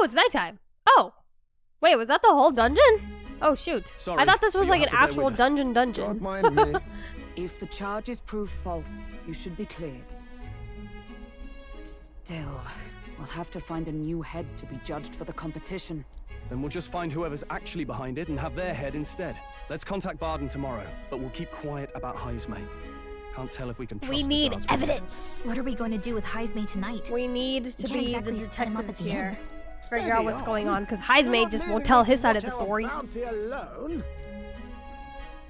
it's nighttime. Oh. Wait, was that the whole dungeon? Oh, shoot. Sorry, I thought this was but like you'll an have to bear actual with us. dungeon. Don't mind me. If the charges prove false, you should be cleared. Still, we'll have to find a new head to be judged for the competition. Then we'll just find whoever's actually behind it and have their head instead. Let's contact Barden tomorrow, but we'll keep quiet about Heismay. Can't tell if we can trust We the need guards with it. evidence. What are we going to do with Heismay tonight? We need to can't be exactly the set him up detectives at the here. end. Figure out what's Steady going on. on, because Heismay just won't tell his side of the story. Alone.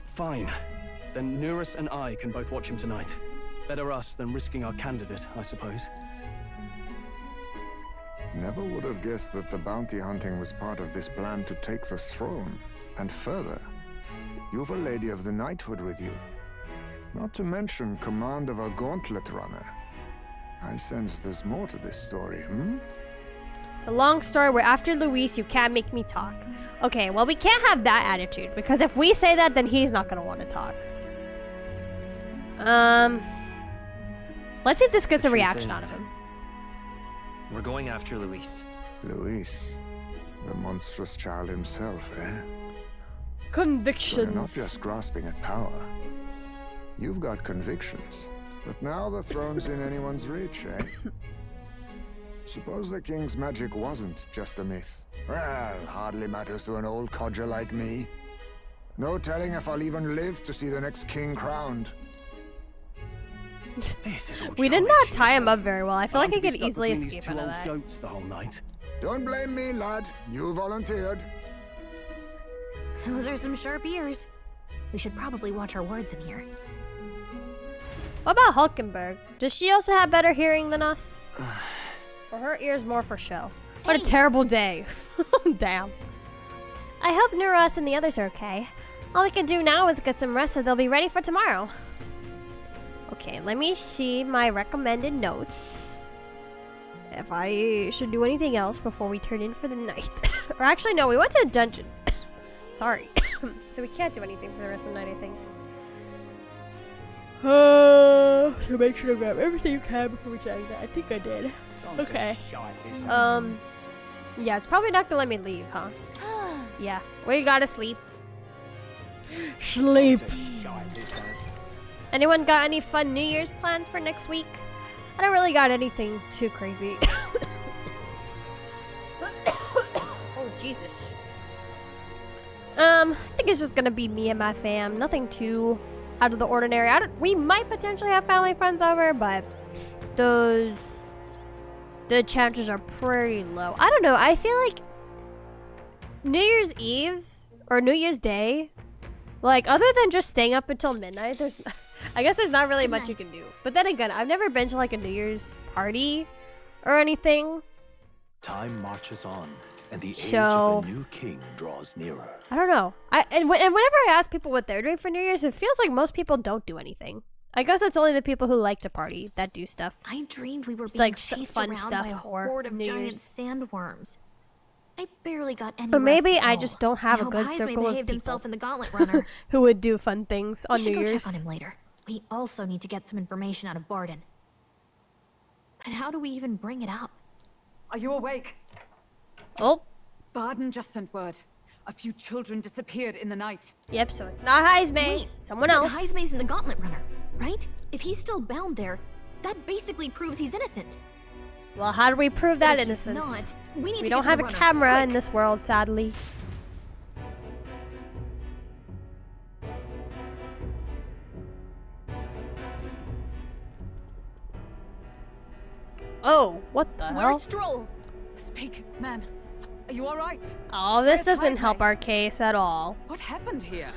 Fine. Then Nurus and I can both watch him tonight. Better us than risking our candidate, I suppose. Never would have guessed that the bounty hunting was part of this plan to take the throne. And further, you've a Lady of the Knighthood with you. Not to mention command of a gauntlet runner. I sense there's more to this story, hmm? It's a long story where after Luis, you can't make me talk. Okay, well, we can't have that attitude, because if we say that, then he's not going to want to talk. Let's see if this gets a reaction out of him. We're going after Luis. Luis, the monstrous child himself, eh? So you're not Convictions. just grasping at power. You've got convictions. But now the throne's in anyone's reach, eh? Suppose the king's magic wasn't just a myth. Well, hardly matters to an old codger like me. No telling if I'll even live to see the next king crowned. This is all We did Charlie not shit. tie him up very well. I feel like I'm I to be could stuck easily between these escape two out of old that. goats the whole night. Don't blame me, lad. You volunteered. Those are some sharp ears. We should probably watch our words in here. What about Hulkenberg? Does she also have better hearing than us? Or her ears more for show? What a terrible day. Damn. I hope Nuras and the others are okay. All we can do now is get some rest so they'll be ready for tomorrow. Okay, let me see my recommended notes. If I should do anything else before we turn in for the night. Or actually, no, we went to a dungeon. Sorry. So we can't do anything for the rest of the night, I think. To make sure I grab everything you can before we check that. I think I did. Okay. Yeah, it's probably not gonna let me leave, huh? Yeah. We gotta sleep. Sleep. Anyone got any fun New Year's plans for next week? I don't really got anything too crazy. Oh, Jesus. I think it's just gonna be me and my fam. Nothing too out of the ordinary. We might potentially have family friends over, but the chances are pretty low. I don't know. I feel like New Year's Eve or New Year's Day, like other than just staying up until midnight, I guess there's not really much you can do. But then again, I've never been to like a New Year's party or anything. Time marches on, and the age So- of the new king draws nearer. I don't know. And whenever I ask people what they're doing for New Year's, it feels like most people don't do anything. I guess it's only the people who like to party that do stuff. I dreamed we were It's being like chased fun around stuff by a for horde of New giant Year's. sandworms. I barely got any Or rest maybe at I all. just don't have I a hope good Heismay circle of behaved people himself in the Gauntlet Runner. who would do fun things on We should New go Year's. check on him later. We also need to get some information out of Barden. But how do we even bring it up? Are you awake? Oh, Barden just sent word. A few children disappeared in the night. yep, so it's not Heismay. Wait, Someone but else. Heismay's in the Gauntlet Runner, right? If he's still bound there, that basically proves he's innocent. Well, how do we prove But that if he's innocence? not, we need We to don't get to have the a runner, camera in quick. this world, sadly. Oh, what the hell? Where's Stroll? Speak, man. Are you all right? Oh, this Where's doesn't help Heismay? our case at all. What happened here?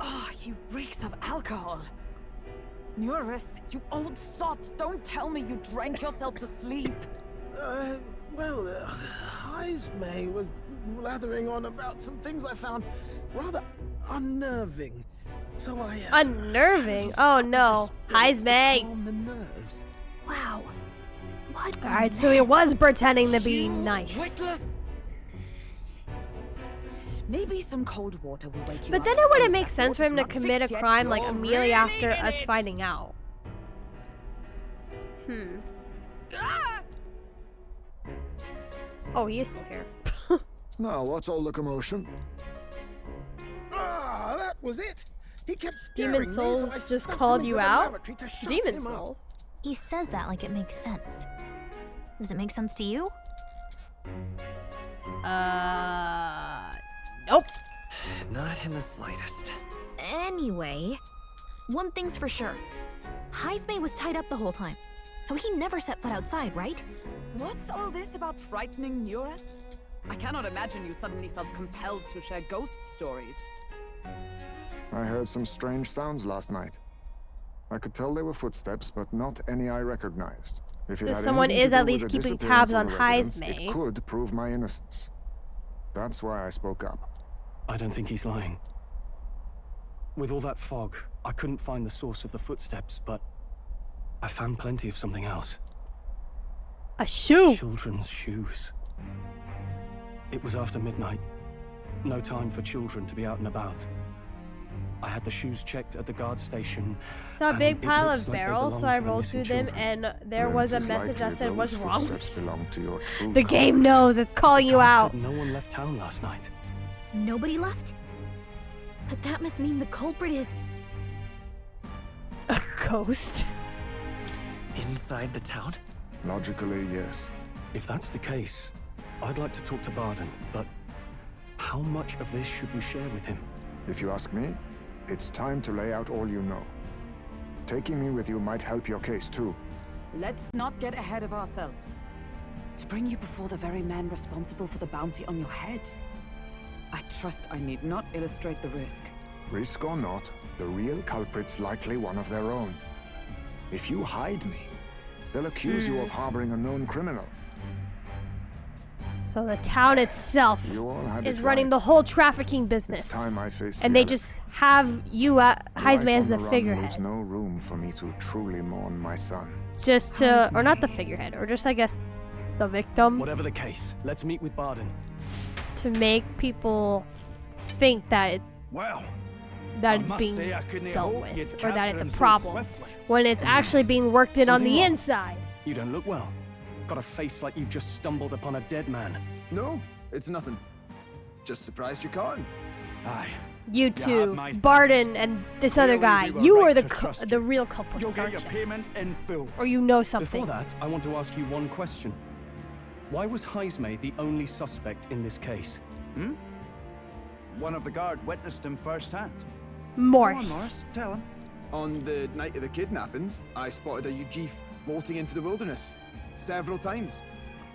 Oh, he reeks of alcohol. Nurus, you old sot, don't tell me you drank yourself to sleep. Heismay was blathering on about some things I found rather unnerving. So I Unnerving? Oh no. Heismay. calm the nerves. Wow. What? a Alright, so he mess. was pretending to be You nice. witless. Maybe some cold water will wake you But up. then it wouldn't If make that sense for him water's to not commit a fixed yet, crime like you're immediately really after in us it. finding out. Oh, he is still here. Now, what's all the commotion? Ah, that was it. He kept scaring Demon me, Souls so I just stuffed called him you into the out? lavatory to shut Demon him up. Souls? He says that like it makes sense. Does it make sense to you? Nope. Not in the slightest. Anyway, one thing's for sure. Heismay was tied up the whole time, so he never set foot outside, right? What's all this about frightening Neurus? I cannot imagine you suddenly felt compelled to share ghost stories. I heard some strange sounds last night. I could tell they were footsteps, but not any I recognized. If it So had someone anything to is do at with least the keeping disappearance tabs of on the residents, Heismay. It could prove my innocence. That's why I spoke up. I don't think he's lying. With all that fog, I couldn't find the source of the footsteps, but I found plenty of something else. A shoe. Children's shoes. It was after midnight. No time for children to be out and about. I had the shoes checked at the guard station. Saw a and big it pile looks of like they barrels, so belong I to the rolled missing through them, children. and there Then was a it is message that likely said, "What's those wrong?" footsteps belong to your true The game power. knows it's calling you Guard out. said no one left town last night. Nobody left? But that must mean the culprit is... A ghost. Inside the town? Logically, yes. If that's the case, I'd like to talk to Barden, but how much of this should we share with him? If you ask me, it's time to lay out all you know. Taking me with you might help your case, too. Let's not get ahead of ourselves. To bring you before the very man responsible for the bounty on your head, I trust I need not illustrate the risk. Risk or not, the real culprit's likely one of their own. If you hide me, they'll accuse you of harboring a known criminal. So the town itself You all had is it running right. the whole trafficking It's business. time I faced And they reality. just have you, Heismay, Life as on the run leaves figurehead. no room for me to truly mourn my son. Just to, or not the figurehead, or just, I guess, the victim. Whatever the case, let's meet with Barden. To make people think that Well, it's being dealt hope you'd with, or that capture it's a him so problem, swiftly. when it's actually being worked in on Something the wrong? inside. You don't look well. Got a face like you've just stumbled upon a dead man. No, it's nothing. Just surprised you caught him. Aye. You had two, my Barden and this other Clearly guy, we were you right are the to trust the you. real culprits, You'll get aren't your you? payment in full. Or you know something. Before that, I want to ask you one question. Why was Heismay the only suspect in this case? One of the guard witnessed him firsthand. Morris. Tell him. On the night of the kidnappings, I spotted a Ujif bolting into the wilderness. Several times.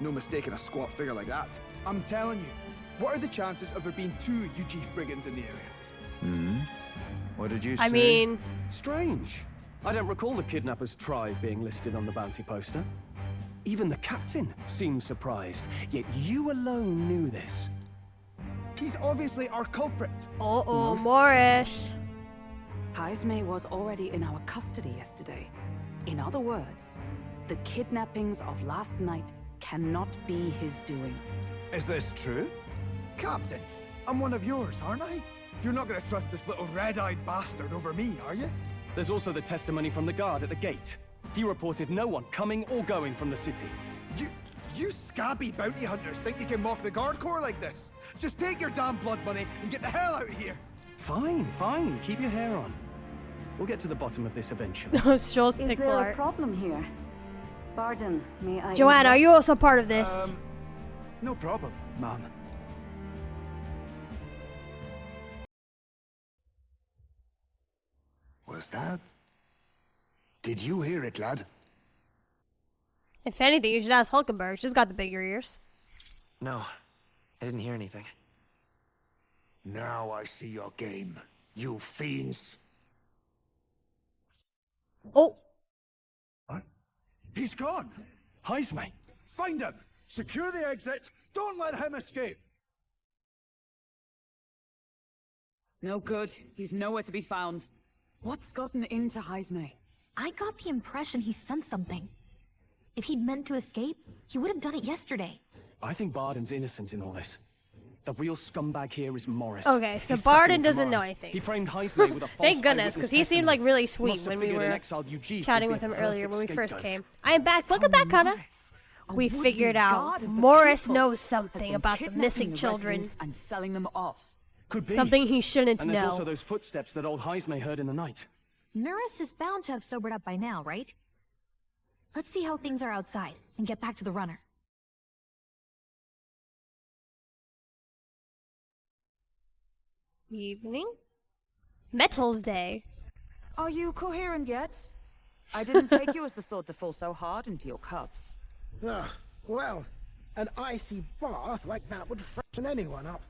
No mistaking a squat figure like that. I'm telling you, what are the chances of there being two Ujif brigands in the area? What did you say? I mean, Strange. I don't recall the kidnapper's tribe being listed on the bounty poster. Even the captain seemed surprised, yet you alone knew this. He's obviously our culprit. uh-oh, Morris. Heismay was already in our custody yesterday. In other words, the kidnappings of last night cannot be his doing. Is this true? Captain, I'm one of yours, aren't I? You're not gonna trust this little red-eyed bastard over me, are you? There's also the testimony from the guard at the gate. He reported no one coming or going from the city. You scabby bounty hunters think you can mock the guard corps like this? Just take your damn blood money and get the hell out of here! Fine, fine. Keep your hair on. We'll get to the bottom of this eventually. Shows Is pixel there a art. problem here? Barden, may I... Joanna, are you also part of this? No problem, ma'am. Was that? Did you hear it, lad? If anything, you should ask Hulkenberg. She's got the bigger ears. No, I didn't hear anything. Now I see your game, you fiends. Oh, What? He's gone! Heismay! Find him! Secure the exit! Don't let him escape! No good. He's nowhere to be found. What's gotten into Heismay? I got the impression he sensed something. If he'd meant to escape, he would have done it yesterday. I think Barden's innocent in all this. The real scumbag here is Morris. Okay, so His Barden second doesn't command. know anything. He framed Heismay with a false thank goodness, eyewitness because he seemed like testimony. really sweet Must have when we figured an were exiled Eugene chatting would with be him a earlier perfect when we first scapegoat. came. I am back. Welcome back, Connor. Morris. we would-be figured out guard of the Morris people knows has something been about the kidnapping missing the children. residents and selling them off. Could be. Something he shouldn't And there's know. also those footsteps that old Heismay heard in the night. Nurse is bound to have sobered up by now, right? Let's see how things are outside and get back to the runner. Evening? Metals Day. Are you coherent yet? I didn't take you as the sort to fall so hard into your cups. Ah, well, an icy bath like that would freshen anyone up.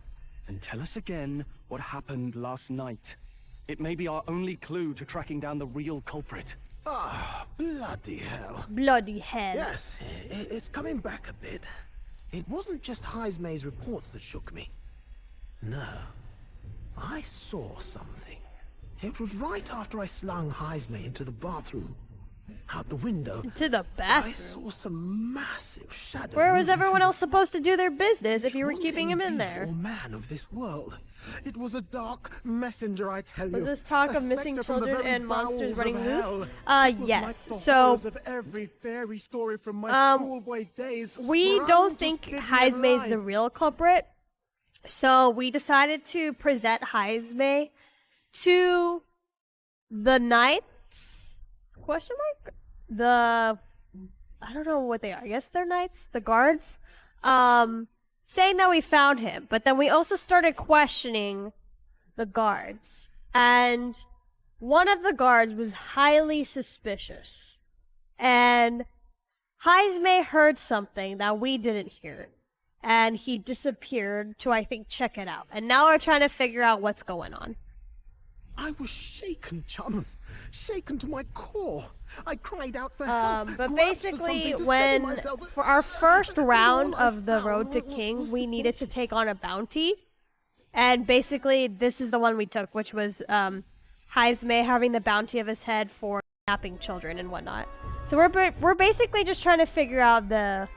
And tell us again what happened last night. It may be our only clue to tracking down the real culprit. Ah, bloody hell. Bloody hell. Yes, it's coming back a bit. It wasn't just Heismay's reports that shook me. No. I saw something. It was right after I slung Heismay into the bathroom. Out the window. To the I bathroom. saw some massive shadow. Where was moving everyone through else supposed to do their business if you were wasn't keeping any him in beast there? Or man of this world. It was a dark messenger, I tell you. Was this talk A of missing spectre from the children very and monsters bowels running of loose? hell. It was Yes. like the So horrors of every fairy story from my schoolboy days. we sprung don't to think Stygian Heismay's the life. real culprit. So we decided to present Heismay to the knights? Question mark? I don't know what they are. I guess they're knights, the guards. Saying that we found him, but then we also started questioning the guards. And one of the guards was highly suspicious. And Heismay heard something that we didn't hear. And he disappeared to, I think, check it out. And now we're trying to figure out what's going on. I was shaken, chums. Shaken to my core. I cried out for help. But grasped for basically, something to steady when myself. for our first And round all I of the found Road to was King, the we needed to take on a bounty, and basically, this is the one we took, which was Heismay having the bounty of his head for kidnapping children and whatnot. So we're basically just trying to figure out the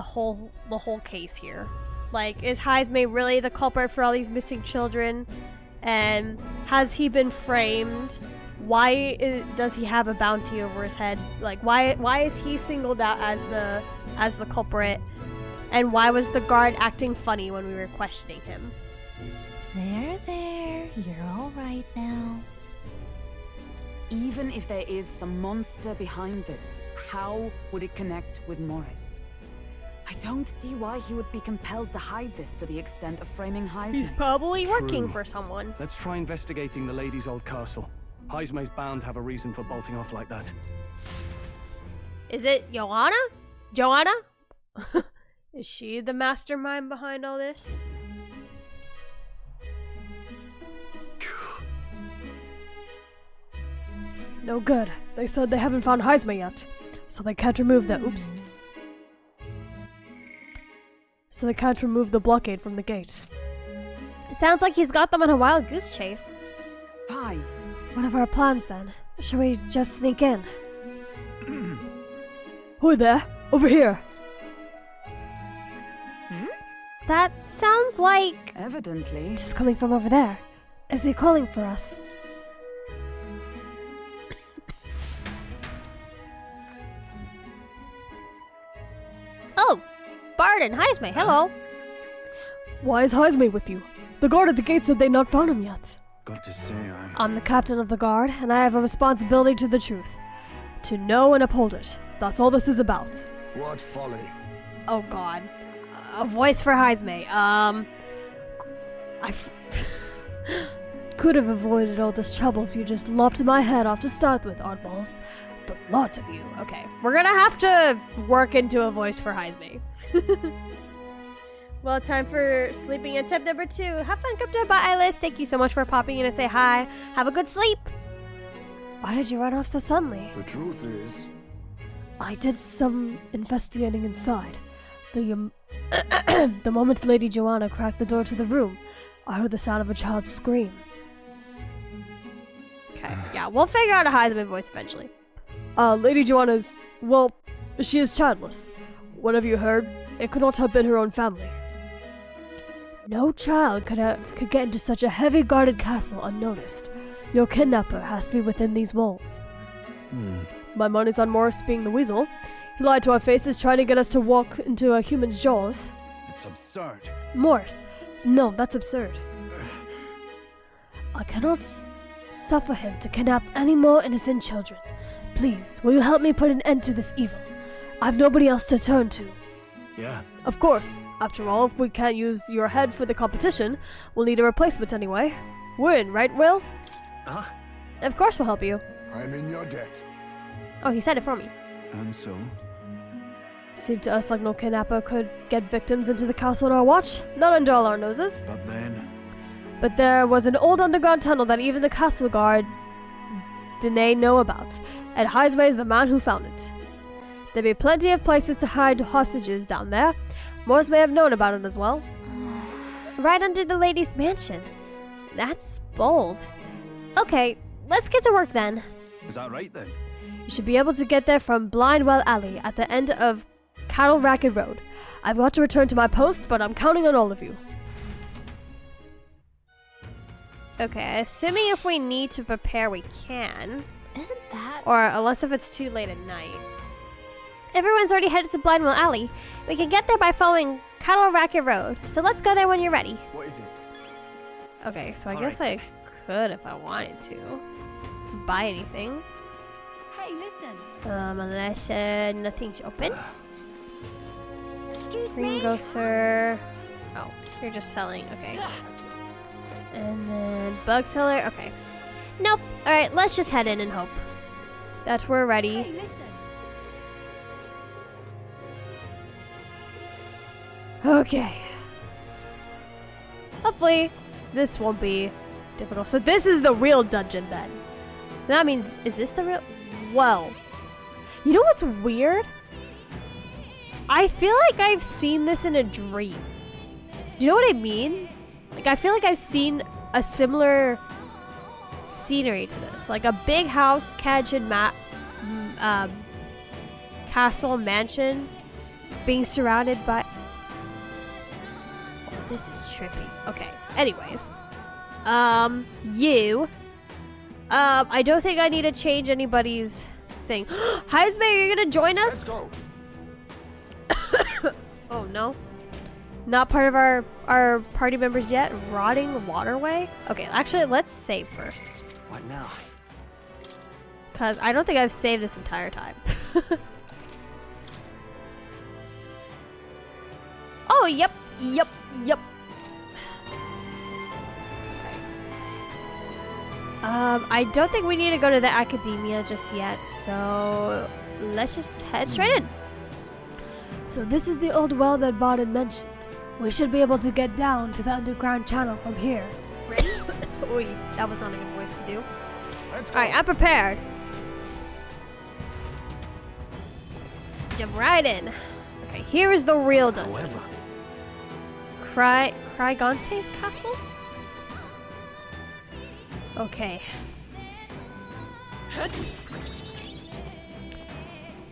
whole case here. Like, is Heismay really the culprit for all these missing children? And has he been framed? Why does he have a bounty over his head? Like, why is he singled out as the culprit? And why was the guard acting funny when we were questioning him? There. You're all right now. Even if there is some monster behind this, how would it connect with Morris? I don't see why he would be compelled to hide this to the extent of framing Heismay. He's probably working True. for someone. Let's try investigating the lady's old castle. Heismay's bound to have a reason for bolting off like that. Is it Joanna? Joanna? Is she the mastermind behind all this? No good. They said they haven't found Heismay yet, so they can't remove the So they can't remove the blockade from the gate. It sounds like he's got them on a wild goose chase. Fine. One of our plans, then. Shall we just sneak in? Who there? Over here! That sounds like... Evidently. Just coming from over there. Is he calling for us? Oh! Bard and Heismay, hello! Why is Heismay with you? The guard at the gate said they'd not found him yet. Got to say, I'm the captain of the guard, and I have a responsibility to the truth. To know and uphold it. That's all this is about. What folly. Oh god. A voice for Heismay. Could have avoided all this trouble if you just lopped my head off to start with, oddballs. The lot of you. Okay, we're gonna have to work into a voice for Heismay. Well, time for sleeping in tip number 2. Have fun, Crypta. Bye, Eyeless. Thank you so much for popping in to say hi. Have a good sleep. Why did you run off so suddenly? The truth is, I did some investigating inside. The moment Lady Joanna cracked the door to the room, I heard the sound of a child's scream. Okay, yeah, we'll figure out a Heismay voice eventually. Lady Joanna's, well, she is childless. What have you heard? It could not have been her own family. No child could get into such a heavy guarded castle unnoticed. Your kidnapper has to be within these walls. My money's on Morris being the weasel. He lied to our faces, trying to get us to walk into a human's jaws. It's absurd. Morris, no, that's absurd. I cannot suffer him to kidnap any more innocent children. Please, will you help me put an end to this evil? I've nobody else to turn to. Yeah. Of course. After all, if we can't use your head for the competition, we'll need a replacement anyway. We're in, right, Will? Uh-huh. Of course we'll help you. I'm in your debt. Oh, he said it for me. And so? Seemed to us like no kidnapper could get victims into the castle on our watch. Not under all our noses. But then... But there was an old underground tunnel that even the castle guard didn't know about, and Heisme is the man who found it. There'd be plenty of places to hide hostages down there. Morris may have known about it as well. Right under the lady's mansion. That's bold. Okay, let's get to work then. Is that right then? You should be able to get there from Blindwell Alley at the end of Cattle Racket Road. I've got to return to my post, but I'm counting on all of you. Okay, assuming if we need to prepare, we can. Isn't that? Or unless if it's too late at night. Everyone's already headed to Blindwell Alley. We can get there by following Cattle Racket Road, so let's go there when you're ready. What is it? Okay, so I guess I could if I wanted to. Buy anything. Hey, listen. Unless nothing's open. Excuse Ringo, sir. Oh, you're just selling. Okay. And then bug seller. Okay. Nope. Alright, let's just head in and hope that we're ready. Hey, listen. Okay. Hopefully, this won't be difficult. So this is the real dungeon then. That means, is this the real? Well, you know what's weird? I feel like I've seen this in a dream. Do you know what I mean? Like, I feel like I've seen a similar scenery to this. Like a big house, castle, mansion, being surrounded by... Oh, this is trippy. Okay, anyways. I don't think I need to change anybody's thing. Heisme, are you gonna join us? Let's go. Oh, no. Not part of our party members yet. Rotting waterway? Okay, actually, let's save first. What now? Because I don't think I've saved this entire time. Oh, yep. I don't think we need to go to the academia just yet, so let's just head straight in. So this is the old well that Barden mentioned. We should be able to get down to the underground channel from here. Ready? Oi, that was not a good voice to do. Let's go. Alright, I'm prepared. Jump right in. Okay, here is the real dungeon. However, Krygante's castle? Okay.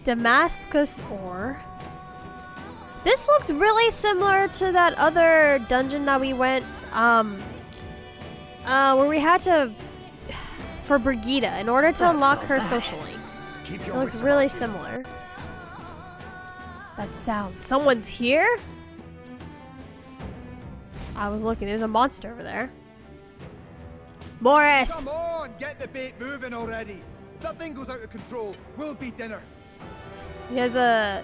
Damascus ore. This looks really similar to that other dungeon that we went, where we had to, for Brigida, in order to unlock her social link. It looks really similar. That sound. Someone's here? I was looking, there's a monster over there. Morris! Come on, get the bait moving already. If that thing goes out of control, we'll be dinner. He has a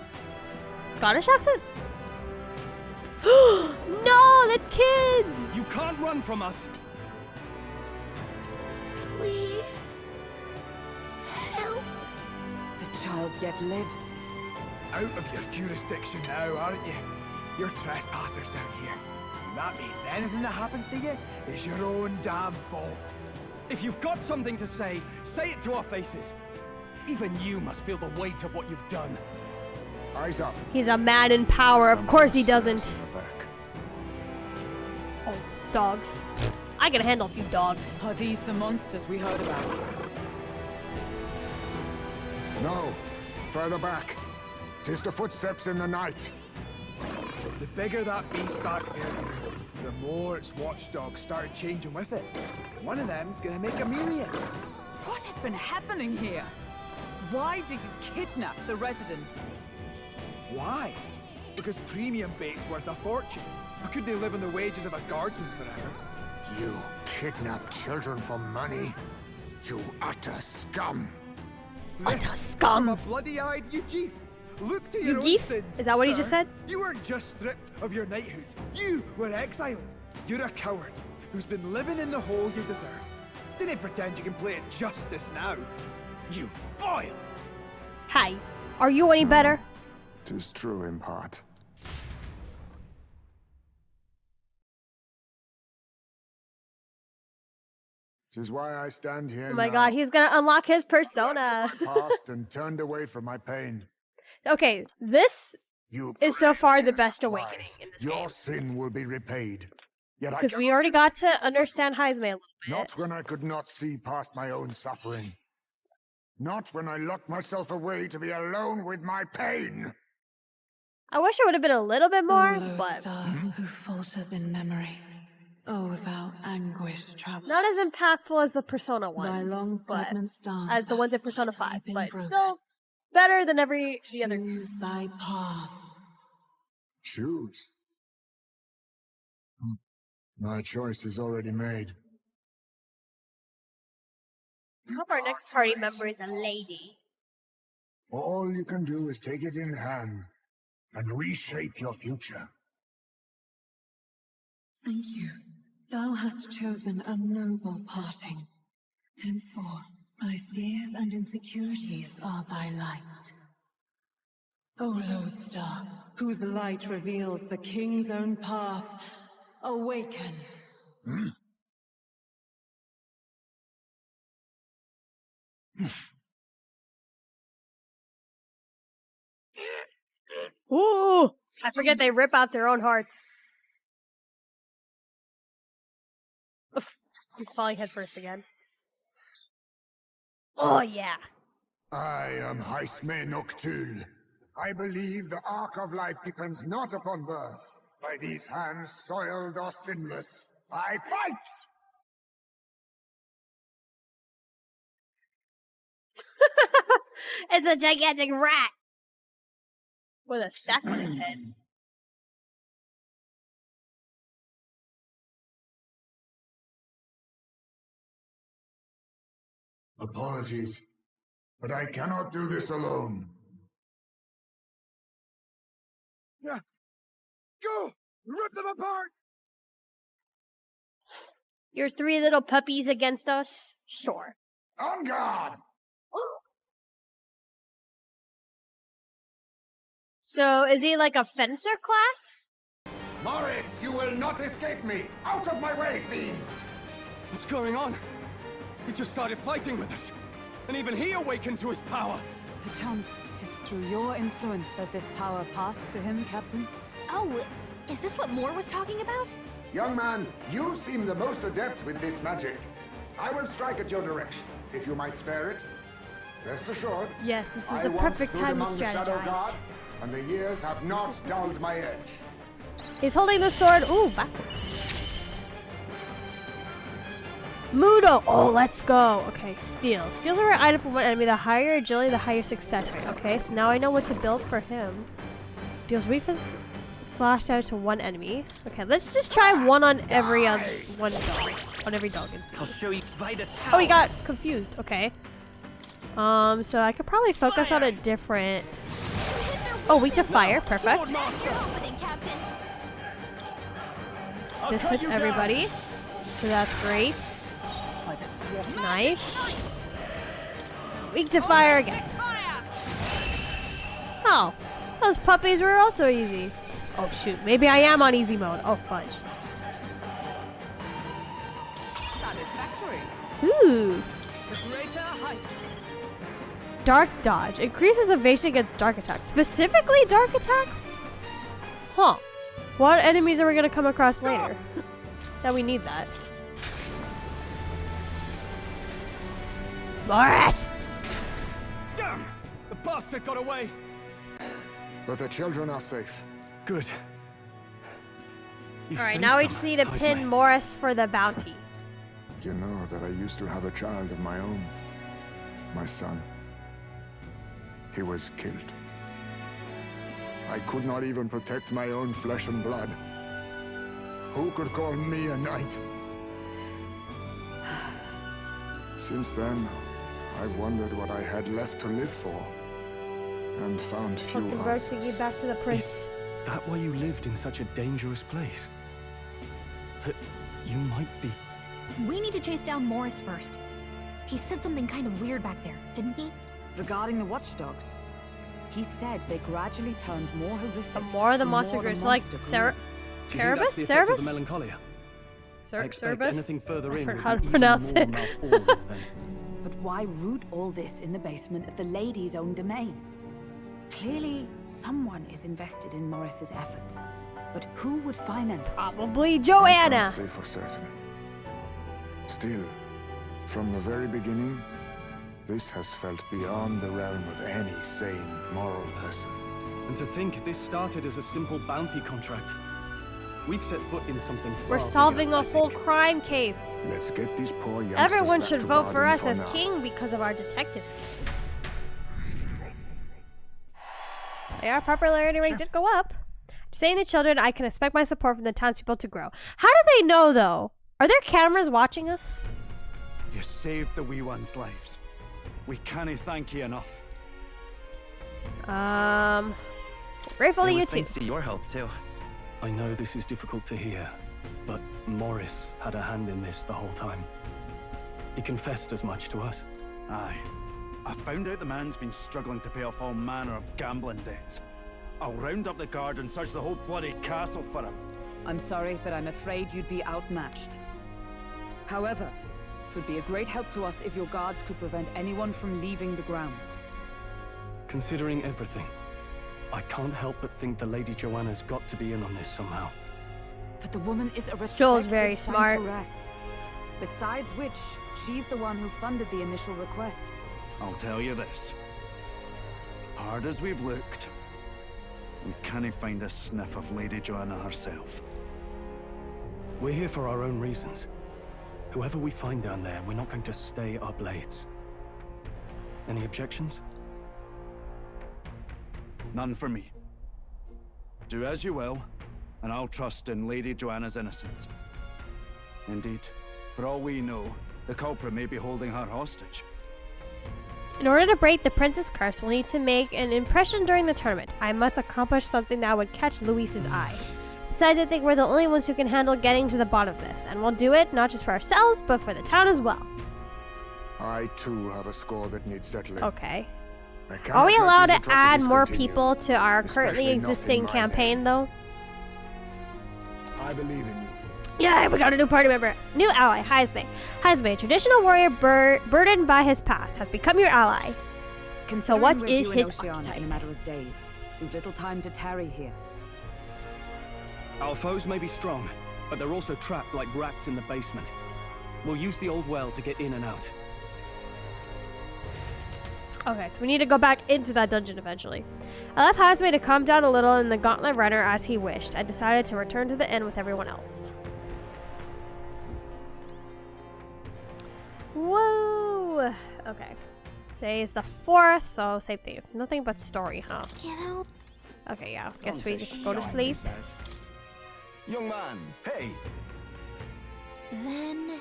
Scottish accent? No, the kids! you can't run from us. Please. Help. The child yet lives. Out of your jurisdiction now, aren't you? You're trespassers down here. That means anything that happens to you is your own damn fault. If you've got something to say it to our faces. Even you must feel the weight of what you've done. Eyes up. He's a man in power, of course he Something doesn't. stirs in the back. Oh, dogs. I can handle a few dogs. Are these the monsters we heard about? No, further back. 'Tis the footsteps in the night. The bigger that beast back there grew, the more its watchdogs started changing with it. One of them's gonna make Amelia. What has been happening here? Why do you kidnap the residents? Why? Because premium bait's worth a fortune. I couldn't live on the wages of a guardsman forever. You kidnap children for money? You utter scum! Utter scum! I'm a bloody-eyed Ujif. Look to your own Ujif? sins, Is that what he sir. just said? You weren't just stripped of your knighthood. You were exiled. You're a coward who's been living in the hole you deserve. Didn't pretend you can play it justice now. You foil! Hi. Are you any better? 'Tis true in part. Tis why I stand here Oh my now, god, he's gonna unlock his persona. past and turned away from my pain. Okay, this You is so far the previous best awakening lives, in this your game. sin will be repaid. Yet I Because we cannot already got to understand Heisme a little bit. Not when I could not see past my own suffering. Not when I locked myself away to be alone with my pain. I wish it would have been a little bit more, but who falters in memory. Oh, thou anguished traveler. not as impactful as the Persona Thy ones, long but stagnant stance as the ones in Persona hath 5, been but broken. still better than every the other. Choose thy path. Choose. My choice is already made. I hope our next party member is a lady. All you can do is take it in hand and reshape your future. Thank you. Thou hast chosen a noble parting. Henceforth, thy fears and insecurities are thy light. O Lodestar, whose light reveals the king's own path, awaken. Ooh! I forget they rip out their own hearts. Oof. He's falling headfirst again. Oh yeah. I am Haisme Noctul. I believe the arc of life depends not upon birth. By these hands, soiled or sinless, I fight! It's a gigantic rat with a stack on its head. Apologies, but I cannot do this alone. Yeah. Go! Rip them apart! Your three little puppies against us? Sure. On guard! So, is he like a fencer class? Morris, you will not escape me! Out of my way, fiends! What's going on? He just started fighting with us. And even he awakened to his power. Perchance 'tis through your influence that this power passed to him, Captain. Oh, is this what Moore was talking about? Young man, you seem the most adept with this magic. I will strike at your direction, if you might spare it. Rest assured, Yes, this is I the once perfect stood time to among the Shadow strategize. Guard, and the years have not dulled my edge. He's holding the sword. Ooh, backwards. Mudo! Oh, let's go. Okay, steal. Steals a rare item from one enemy. The higher agility, the higher success rate. Okay, so now I know what to build for him. Deals weakness slash damage to one enemy. Okay, let's just try one on every one dog. On every dog and see. I'll show you Vitus Oh, he got confused. Okay. So I could probably focus on a different. Oh, weak to fire. Perfect. This hits everybody. So that's great. Nice. Weak to fire again. Oh, those puppies were also easy. Oh shoot, maybe I am on easy mode. Oh fudge. Satisfactory. Ooh. To greater heights. Dark dodge. Increases evasion against dark attacks. Specifically dark attacks? Huh. What enemies are we going to come across later? That we need that. Morris! Damn! The bastard got away! But the children are safe. Good. You Alright, saved now we them, just need to Heisme. pin Morris for the bounty. You know that I used to have a child of my own. My son. He was killed. I could not even protect my own flesh and blood. Who could call me a knight? Since then, I've wondered what I had left to live for, and found few Hulkenberg answers. taking you back to the prince. Is that why you lived in such a dangerous place? That you might be... We need to chase down Morris first. He said something kind of weird back there, didn't he? Regarding the watchdogs, he said they gradually turned more horrific. The more the monster grew, so like Do you think that's the effect of the melancholia? I expect anything further in forgot will how to be pronounce even it. more malformed then. But why root all this in the basement of the lady's own domain? Clearly, someone is invested in Morris's efforts. But who would finance this? Probably I Joanna. can't say for certain. Still, from the very beginning, this has felt beyond the realm of any sane, moral person. And to think this started as a simple bounty contract. We've set foot in something far We're solving bigger, a I full think. crime case. Let's get these poor youngsters Everyone back should to vote for Garden us as now. king because of our detective skills. Yeah, our popularity rate did go up. Saying the children, I can expect my support from the townspeople to grow. How do they know, though? Are there cameras watching us? You saved the wee ones' lives. We can't thank you enough. Grateful to It you was too. thanks to your help, too. I know this is difficult to hear, but Morris had a hand in this the whole time. He confessed as much to us. Aye. I found out the man's been struggling to pay off all manner of gambling debts. I'll round up the guard and search the whole bloody castle for him. I'm sorry, but I'm afraid you'd be outmatched. However, it would be a great help to us if your guards could prevent anyone from leaving the grounds. Considering everything, I can't help but think the Lady Joanna's got to be in on this somehow. But the woman is a Joel's respected very smart. Santoress. Besides which, she's the one who funded the initial request. I'll tell you this. Hard as we've looked, we can't find a sniff of Lady Joanna herself. We're here for our own reasons. Whoever we find down there, we're not going to stay our blades. Any objections? None for me. Do as you will, and I'll trust in Lady Joanna's innocence. Indeed, for all we know, the culprit may be holding her hostage. In order to break the prince's curse, we'll need to make an impression during the tournament. I must accomplish something that would catch Luis's eye. Besides, I think we're the only ones who can handle getting to the bottom of this, and we'll do it not just for ourselves, but for the town as well. I too have a score that needs settling. Okay. I cannot Are we let allowed these to add atrocities more continue, people to our currently especially not in existing my campaign, name. though? I believe in you. Yeah, we got a new party member. New ally, Heisme. Heisme, traditional warrior burdened by his past, has become your ally. So what Considering we're is due in his Oceania archetype? in a matter of days, we've little time to tarry here. Our foes may be strong, but they're also trapped like rats in the basement. We'll use the old well to get in and out. Okay, so we need to go back into that dungeon eventually. I left Heisme to calm down a little in the Gauntlet Runner as he wished. I decided to return to the inn with everyone else. Whoa! Okay. Today is the 4th, so same thing. It's nothing but story, huh? You know, Okay, yeah. Guess we just go to sleep. Young man, hey! then...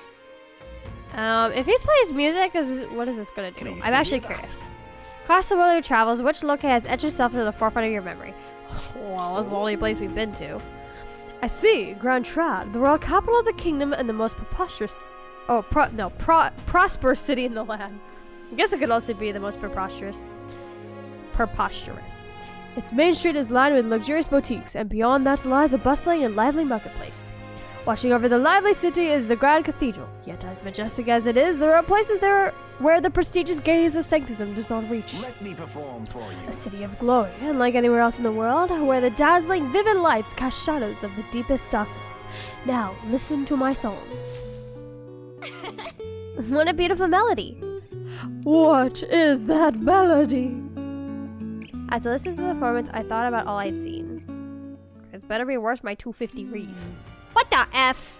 If he plays music, what is this gonna do? Pleased I'm to actually hear that. curious. Across the world of travels, which locale has etched itself into the forefront of your memory? Well, that's the only place we've been to. I see, Grand Trad, the royal capital of the kingdom and the most prosperous city in the land. I guess it could also be the most preposterous. Its main street is lined with luxurious boutiques, and beyond that lies a bustling and lively marketplace. Watching over the lively city is the Grand Cathedral. Yet as majestic as it is, there are places there where the prestigious gaze of sanctism does not reach. Let me perform for you. A city of glory, unlike anywhere else in the world, where the dazzling, vivid lights cast shadows of the deepest darkness. Now, listen to my song. What a beautiful melody. What is that melody? As I listened to the performance, I thought about all I'd seen. It's better be worth my 250 reeve. What the F?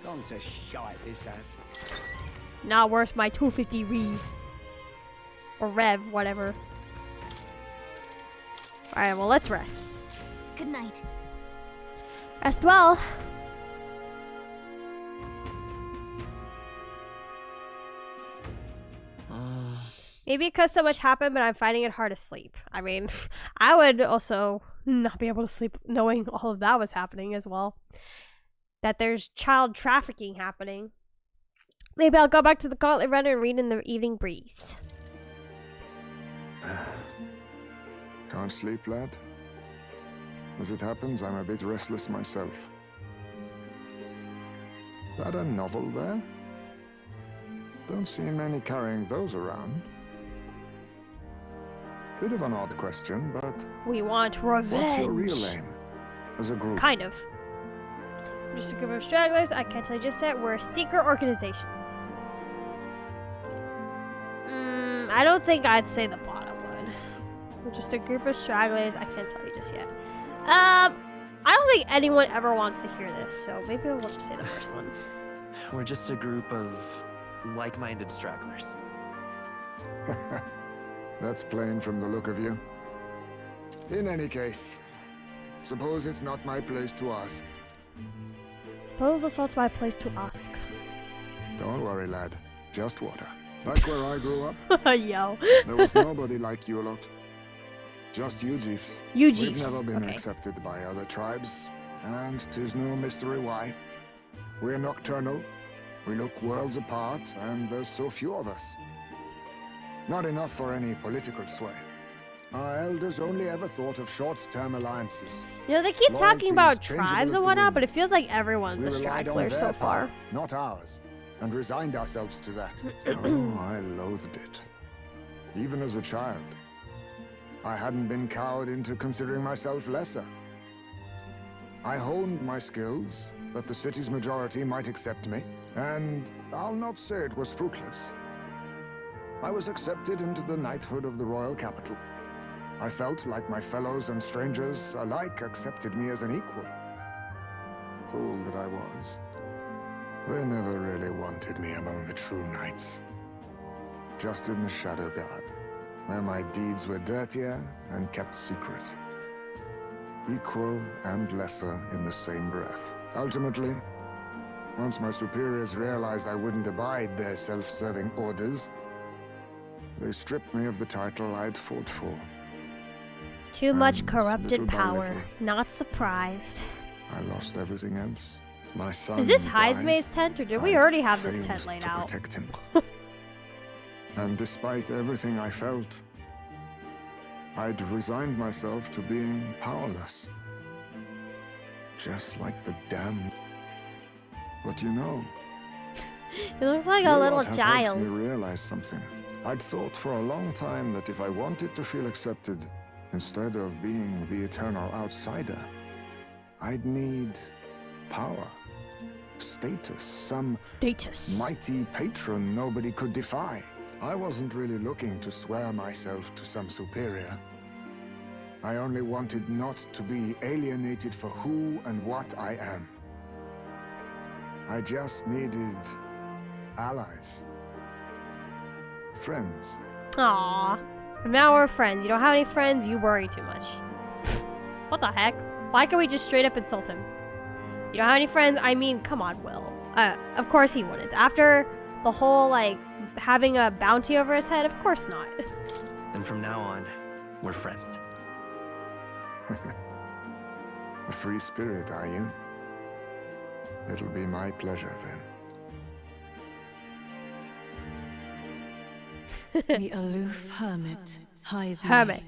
Gone to shite, this has. Not worth my 250 reeve. Or rev, whatever. Alright, well, let's rest. Good night. Rest well. Maybe because so much happened, but I'm finding it hard to sleep. I mean, I would also not be able to sleep knowing all of that was happening as well. That there's child trafficking happening. Maybe I'll go back to the Gauntlet Runner and read in the evening breeze. Can't sleep, lad? As it happens, I'm a bit restless myself. That a novel there? Don't see many carrying those around. Bit of an odd question, but... We want revenge. What's your real aim as a group? Kind of. Just a group of stragglers. I can't tell you just yet. We're a secret organization. I don't think I'd say the bottom one. We're just a group of stragglers. I can't tell you just yet. I don't think anyone ever wants to hear this, so maybe we'll just say the first one. We're just a group of like-minded stragglers. That's plain from the look of you. In any case, suppose it's not my place to ask. Suppose it's not my place to ask. Don't worry, lad. Just water. Back where I grew up, Yo. there was nobody like you lot. Just you Jeeves. You Jeeves. We've never been Okay. accepted by other tribes, and 'tis no mystery why. We're nocturnal, we look worlds apart, and there's so few of us. Not enough for any political sway. Our elders only ever thought of short-term alliances. You know, they keep talking about Loyalties changeable tribes as and the whatnot, wind. but it feels like everyone's We a relied on straggler their so far. power, not ours, and resigned ourselves to that. Oh, I loathed it. Even as a child. I hadn't been cowed into considering myself lesser. I honed my skills that the city's majority might accept me, and I'll not say it was fruitless. I was accepted into the knighthood of the royal capital. I felt like my fellows and strangers alike accepted me as an equal. Fool that I was. They never really wanted me among the true knights. Just in the Shadow Guard, where my deeds were dirtier and kept secret. Equal and lesser in the same breath. Ultimately, once my superiors realized I wouldn't abide their self-serving orders, they stripped me of the title I'd fought for. Too much And corrupted little by power. little, Not surprised. I lost everything else. My son Is this died. Heismay's tent, or did we I'd already have this failed tent laid to out? protect him. And despite everything I felt, I'd resigned myself to being powerless. Just like the damned. But you know, He looks like a you little lot have helped child. me realize something. I'd thought for a long time that if I wanted to feel accepted, instead of being the eternal outsider, I'd need power, status, some status, mighty patron nobody could defy. I wasn't really looking to swear myself to some superior. I only wanted not to be alienated for who and what I am. I just needed allies. Friends. Aww. And now we're friends. You don't have any friends, you worry too much. What the heck? Why can't we just straight up insult him? You don't have any friends? I mean, come on, Will. Of course he wouldn't. After the whole, like, having a bounty over his head, of course not. And from now on, we're friends. A free spirit, are you? It'll be my pleasure then. The aloof hermit, Heismay. Hermit.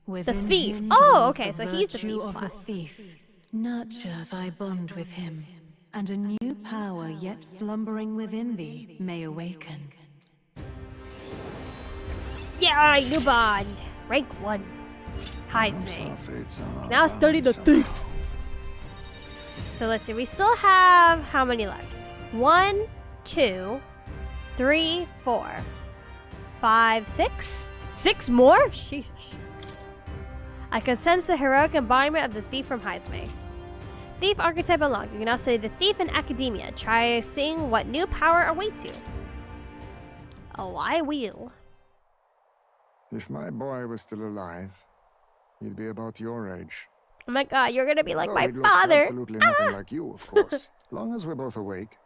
The Within thief. him Oh, dwells okay, so the he's the virtue thief of the class. thief. Nurture thy bond with him, and a new power yet slumbering within thee may awaken. Yeah, new bond. Rank 1. Heismay. Now study the thief. So let's see. We still have how many left? 1, 2, 3, 4, 5, 6. 6 more? Sheesh. I can sense the heroic embodiment of the thief from Heismay. Thief archetype unlocked. You can now study the thief in academia. Try seeing what new power awaits you. Oh, I will. If my boy was still alive, He'd be about your age. Oh my god, you're gonna be like Though my he looks father. absolutely nothing like you, of course. Long as we're both awake.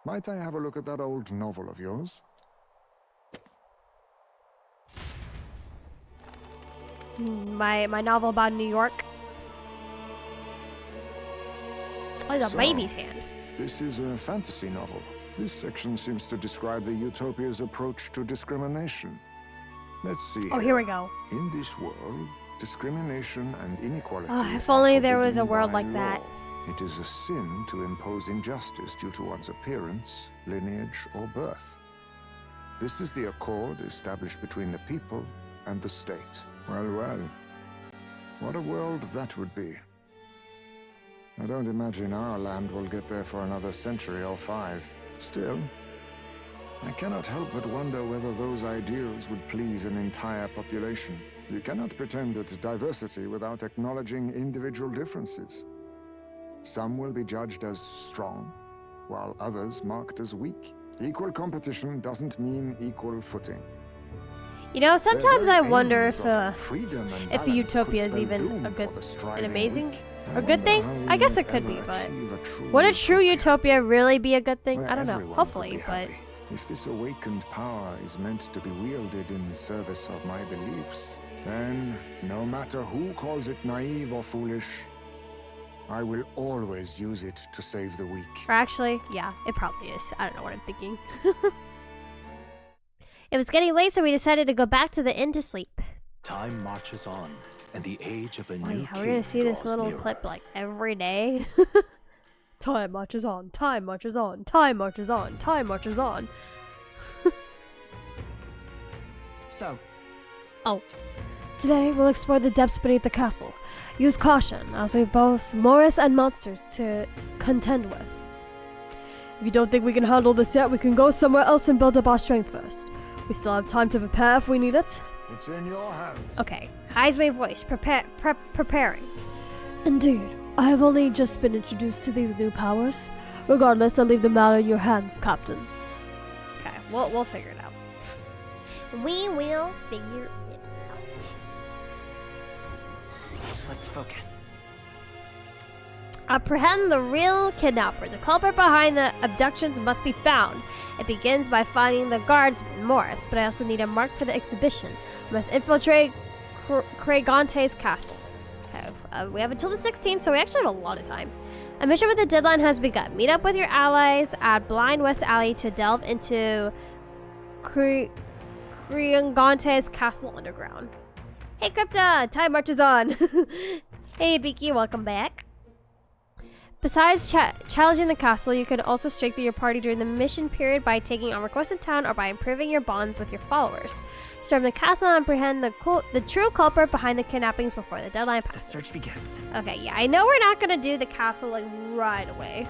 Might I have a look at that old novel of yours? My novel about New York. Oh, it's a baby's hand. This is a fantasy novel. This section seems to describe the Utopia's approach to discrimination. Let's see. Oh, here we go. In this world, discrimination and inequality. Oh, if only there was a forbidden world by like that. law. It is a sin to impose injustice due to one's appearance, lineage, or birth. This is the accord established between the people and the state. Well, well. What a world that would be. I don't imagine our land will get there for another century or 5. Still, I cannot help but wonder whether those ideals would please an entire population. You cannot pretend at diversity without acknowledging individual differences. Some will be judged as strong, while others marked as weak. Equal competition doesn't mean equal footing. You know, sometimes I wonder if freedom and a utopia is even a good, an amazing, a good thing. I guess it could be, but would a true utopia really be a good thing? I don't know. Hopefully, but if this awakened power is meant to be wielded in service of my beliefs, then no matter who calls it naive or foolish, I will always use it to save the weak. Or actually, yeah, it probably is. I don't know what I'm thinking. It was getting late, so we decided to go back to the inn to sleep. Time marches on, and the age of a Wait, new are we gonna see this draws little nearer. clip like every day? Time marches on, time marches on, time marches on, time marches on. So, Today we'll explore the depths beneath the castle. Use caution, as we both Morris and monsters to contend with. If you don't think we can handle this yet, we can go somewhere else and build up our strength first. We still have time to prepare if we need it. It's in your hands. Okay, Heismay voice, preparing. Indeed, I have only just been introduced to these new powers. Regardless, I'll leave the matter in your hands, Captain. Okay, we'll figure it out. We will figure it out. let's focus. Apprehend the real kidnapper. The culprit behind the abductions must be found. It begins by finding the guardsman, Morris, but I also need a mark for the exhibition. We must infiltrate Craigante's castle. Okay, we have until the 16th, so we actually have a lot of time. A mission with a deadline has begun. Meet up with your allies at Blind West Alley to delve into Craigante's castle underground. Hey, Crypta! Time marches on! Hey, Beaky, welcome back. Besides challenging the castle, you can also strengthen your party during the mission period by taking on requested town or by improving your bonds with your followers. Storm the castle and apprehend the true culprit behind the kidnappings before the deadline passes. The search begins. Okay, yeah, I know we're not gonna do the castle like right away.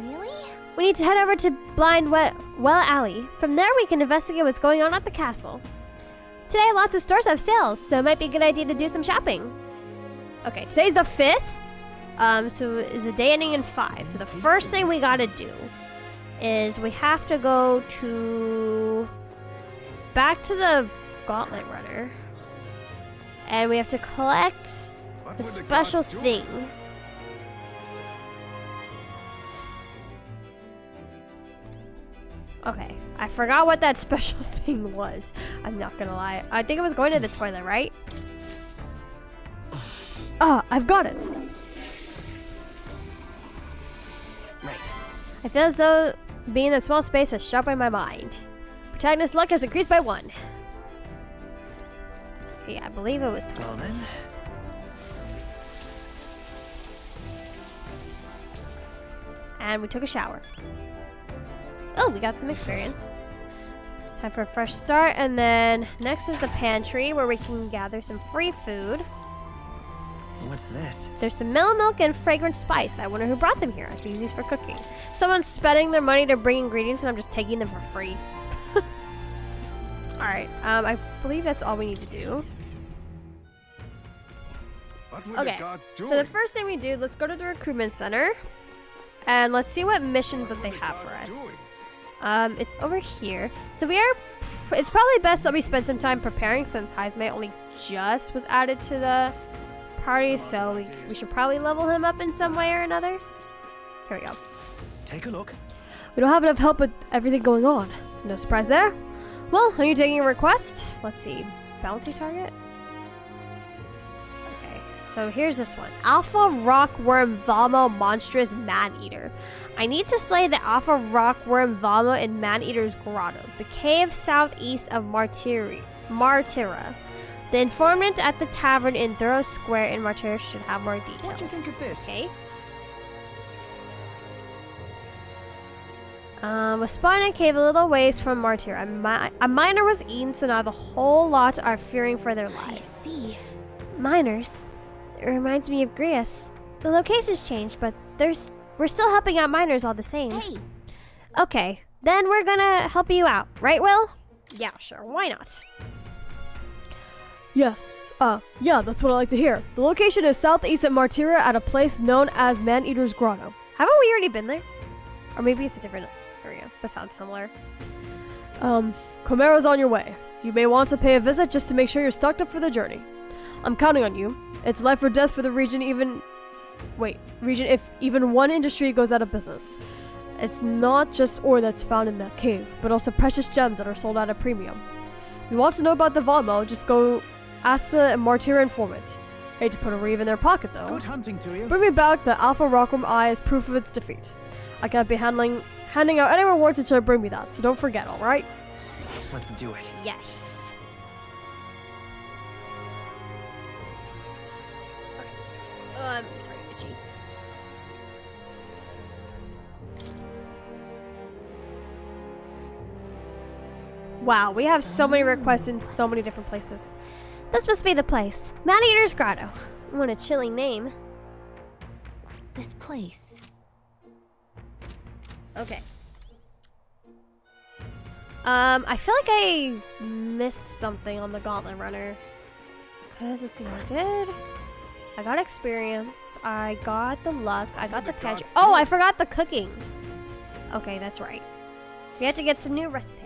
Really? We need to head over to Blind Well Alley. From there, we can investigate what's going on at the castle. Today, lots of stores have sales, so it might be a good idea to do some shopping. Okay, today's the 5th. So it's a day ending in 5. So the first thing we gotta do is we have to go back to the Gauntlet Runner. And we have to collect the special thing. Okay, I forgot what that special thing was. I'm not gonna lie. I think it was going to the toilet, right? Ah, I've got it! Right. I feel as though being in that small space has sharpened my mind. Protagonist luck has increased by 1. Okay, I believe it was Well toilet. then. And we took a shower. Oh, we got some experience. Time for a fresh start, and then next is the pantry where we can gather some free food. What's this? There's some milk and fragrant spice. I wonder who brought them here. I can use these for cooking. Someone's spending their money to bring ingredients and I'm just taking them for free. Alright, I believe that's all we need to do. Okay, so the first thing we do, let's go to the recruitment center. And let's see what missions that they have for us. It's over here. So it's probably best that we spend some time preparing since Heismay only just was added to the party, so we should probably level him up in some way or another. Here we go. Take a look. We don't have enough help with everything going on. No surprise there. Well, are you taking a request? Let's see. Bounty target? Okay, so here's this one. Alpha Rockworm Valmo Monstrous Man-Eater. I need to slay the Alpha Rockworm Valmo in Man-Eater's Grotto, the cave southeast of Martyra. The informant at the tavern in Thorough Square in Martyra should have more details. What do you think of this? Okay. Was spotted in a cave a little ways from Martyr. A miner was eaten, so now the whole lot are fearing for their lives. I see. Miners? It reminds me of Grius. The location's changed, but we're still helping out miners all the same. Hey! Okay, then we're gonna help you out. Right, Will? Yeah, sure. Why not? Yes. Yeah, that's what I like to hear. The location is southeast of Martyra at a place known as Man-Eater's Grotto. Haven't we already been there? Or maybe it's a different area. That sounds similar. Chimera's on your way. You may want to pay a visit just to make sure you're stocked up for the journey. I'm counting on you. It's life or death for the region if even one industry goes out of business. It's not just ore that's found in that cave, but also precious gems that are sold at a premium. If you want to know about the Valmo, just go ask the Martyra informant. Hate to put a reeve in their pocket, though. Good hunting to you. Bring me back the Alpha Rockworm Eye as proof of its defeat. I can't be handing out any rewards until you bring me that, so don't forget, alright? Let's do it. Yes. Okay. Sorry, Itchy. Wow, we have so many requests in so many different places. This must be the place. Man-Eater's Grotto. What a chilling name. This place. Okay. I feel like I missed something on the Gauntlet Runner. Because let's see what I did. I got experience. I got the luck. I got the patch. Oh, I forgot the cooking. Okay, that's right. We have to get some new recipes.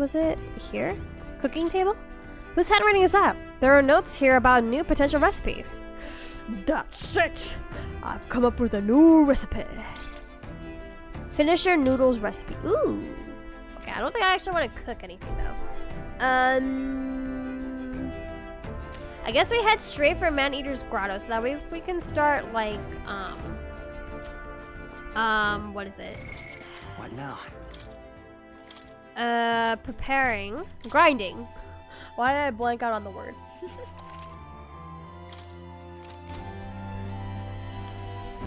Was it here? Cooking table? Whose handwriting is that? There are notes here about new potential recipes. That's it! I've come up with a new recipe. Finisher noodles recipe. Ooh. Okay, I don't think I actually want to cook anything though. I guess we head straight for Man-Eater's Grotto so that way we can start like what is it? What now? Grinding. Why did I blank out on the word?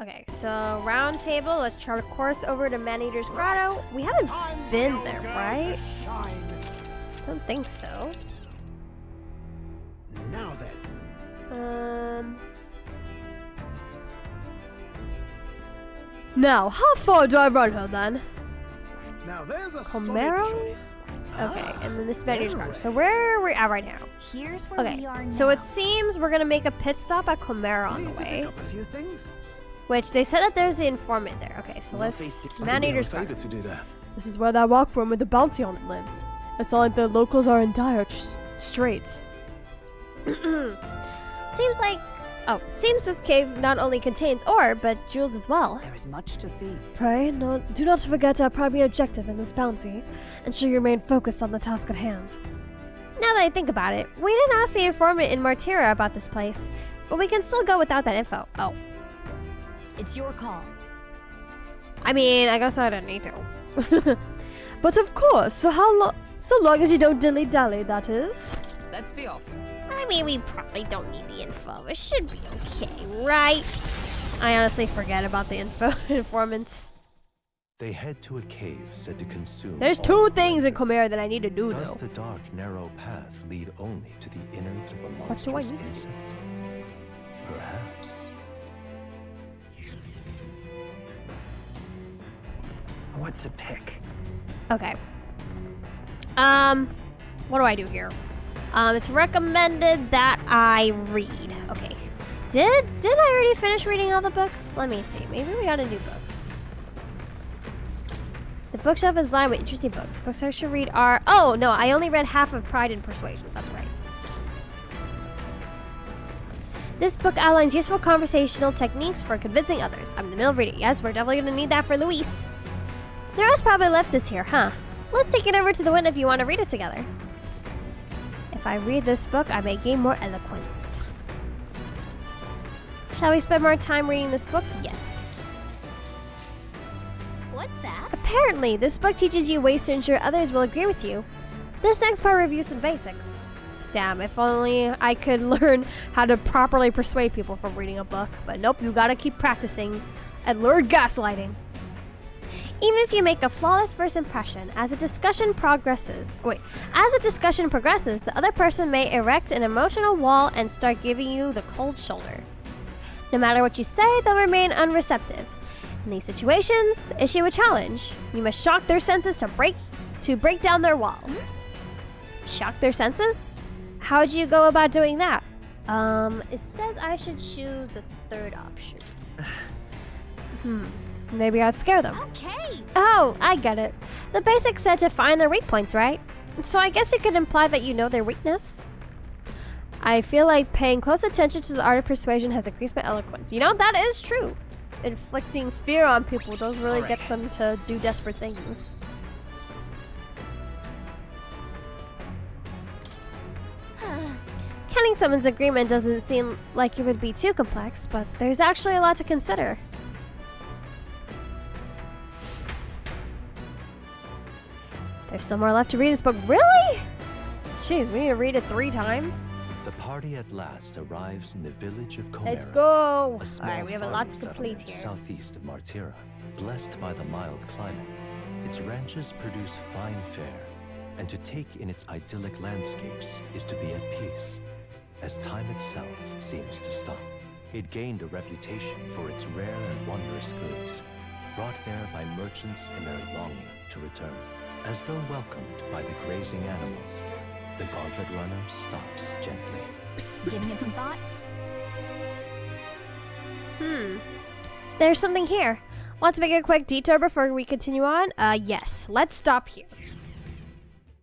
Okay, so round table. Let's chart a course over to Man-Eater's Grotto. We haven't been there, right? Don't think so. Now then. Now, how far do I run her then? Now there's a Chimera? solid choice. Okay, and then this Man-Eater's Grotto. So where are we at right now? Here's where we are now. So it seems we're gonna make a pit stop at Chimera on the Need to way. pick up a few things. Which they said that there's the informant there. Okay, so let's Man-Eater's favor Grotto. to do that. This is where that rockworm with the bounty on it lives. It's not like the locals are in dire straits. Seems this cave not only contains ore, but jewels as well. There is much to see. Pray, do not forget our primary objective in this bounty. Ensure you remain focused on the task at hand. Now that I think about it, we didn't ask the informant in Martyra about this place, but we can still go without that info. Oh. It's your call. I mean, I guess I don't need to. But of course, so long as you don't dilly-dally, that is. Let's be off. I mean, we probably don't need the info. It should be okay, right? I honestly forget about the informants. They head to a cave said to consume. There's two things in Chimera that I need to do, Does though. the dark, narrow path lead only to the innards of a What do I monstrous need to do? insect? Perhaps. What to pick? Okay. What do I do here? It's recommended that I read. Okay. Did I already finish reading all the books? Let me see. Maybe we got a new book. The bookshelf is lined with interesting books. Books I should read are... Oh, no, I only read half of Pride and Persuasion. That's right. This book outlines useful conversational techniques for convincing others. I'm in the middle of reading. Yes, we're definitely going to need that for Luis. The rest probably left this here, huh? Let's take it over to the window if you want to read it together. If I read this book, I may gain more eloquence. Shall we spend more time reading this book? Yes. What's that? Apparently, this book teaches you ways to ensure others will agree with you. This next part reviews some basics. Damn, if only I could learn how to properly persuade people from reading a book. But nope, you gotta keep practicing and learn gaslighting. Even if you make a flawless first impression, as a discussion progresses, the other person may erect an emotional wall and start giving you the cold shoulder. No matter what you say, they'll remain unreceptive. In these situations, issue a challenge. You must shock their senses to break down their walls. Shock their senses? How would you go about doing that? It says I should choose the third option. Maybe I'd scare them. Okay. Oh, I get it. The basics said to find their weak points, right? So I guess you could imply that you know their weakness. I feel like paying close attention to the art of persuasion has increased my eloquence. You know, that is true. Inflicting fear on people does really get them to do desperate things. Counting someone's agreement doesn't seem like it would be too complex, but there's actually a lot to consider. There's still more left to read this book. Really? Jeez, we need to read it 3 times? The party at last arrives in the village of Comera. Let's go! A small Alright, we have a lot to farming complete settlement here. southeast of Martira. Blessed by the mild climate, its ranches produce fine fare, and to take in its idyllic landscapes is to be at peace, as time itself seems to stop. It gained a reputation for its rare and wondrous goods, brought there by merchants in their longing to return. As though welcomed by the grazing animals, the gauntlet runner stops gently. Giving it some thought? There's something here. Want to make a quick detour before we continue on? Yes. Let's stop here.